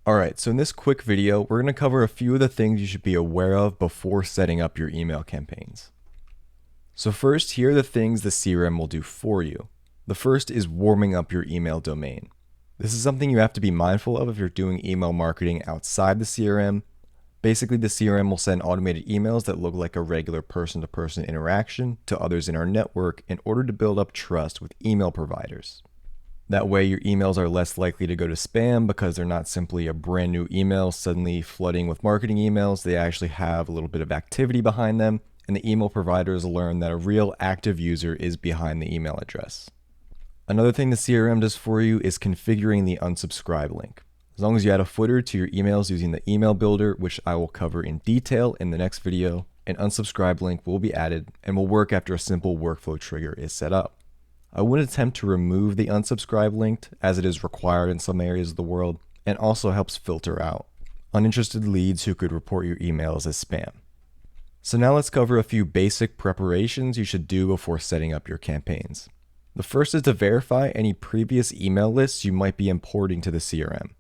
Alright, so in this quick video, we're going to cover a few of the things you should be aware of before setting up your email campaigns. So first, here are the things the CRM will do for you. The first is warming up your email domain. This is something you have to be mindful of if you're doing email marketing outside the CRM. Basically, the CRM will send automated emails that look like a regular person-to-person interaction to others in our network in order to build up trust with email providers. That way, your emails are less likely to go to spam because they're not simply a brand new email suddenly flooding with marketing emails. They actually have a little bit of activity behind them, and the email providers learn that a real active user is behind the email address. Another thing the CRM does for you is configuring the unsubscribe link. As long as you add a footer to your emails using the email builder, which I will cover in detail in the next video, an unsubscribe link will be added and will work after a simple workflow trigger is set up. I wouldn't attempt to remove the unsubscribe link as it is required in some areas of the world and also helps filter out uninterested leads who could report your emails as spam. So now let's cover a few basic preparations you should do before setting up your campaigns. The first is to verify any previous email lists you might be importing to the CRM.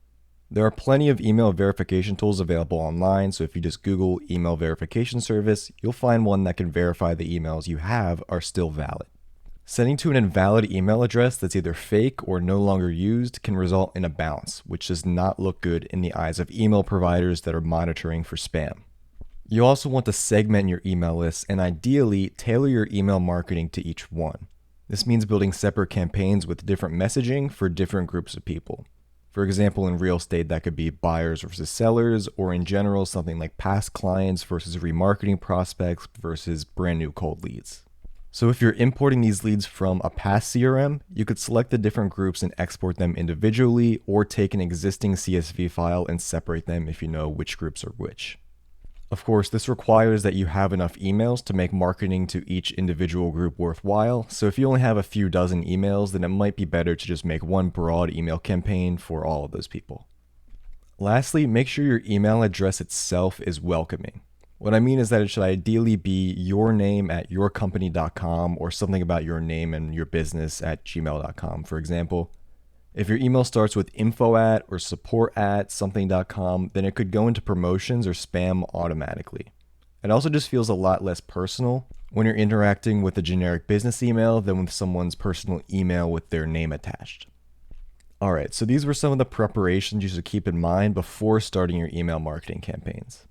There are plenty of email verification tools available online, so if you just Google email verification service, you'll find one that can verify the emails you have are still valid. Sending to an invalid email address that's either fake or no longer used can result in a bounce, which does not look good in the eyes of email providers that are monitoring for spam. You also want to segment your email lists and ideally tailor your email marketing to each one. This means building separate campaigns with different messaging for different groups of people. For example, in real estate, that could be buyers versus sellers, or in general, something like past clients versus remarketing prospects versus brand new cold leads. So if you're importing these leads from a past CRM, you could select the different groups and export them individually, or take an existing CSV file and separate them if you know which groups are which. Of course, this requires that you have enough emails to make marketing to each individual group worthwhile, so if you only have a few dozen emails, then it might be better to just make one broad email campaign for all of those people. Lastly, make sure your email address itself is welcoming. What I mean is that it should ideally be your name at yourcompany.com or something about your name and your business at gmail.com, for example. If your email starts with info@ or support@ something.com, then it could go into promotions or spam automatically. It also just feels a lot less personal when you're interacting with a generic business email than with someone's personal email with their name attached. Alright, so these were some of the preparations you should keep in mind before starting your email marketing campaigns.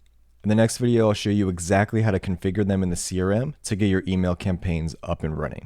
In the next video, I'll show you exactly how to configure them in the CRM to get your email campaigns up and running.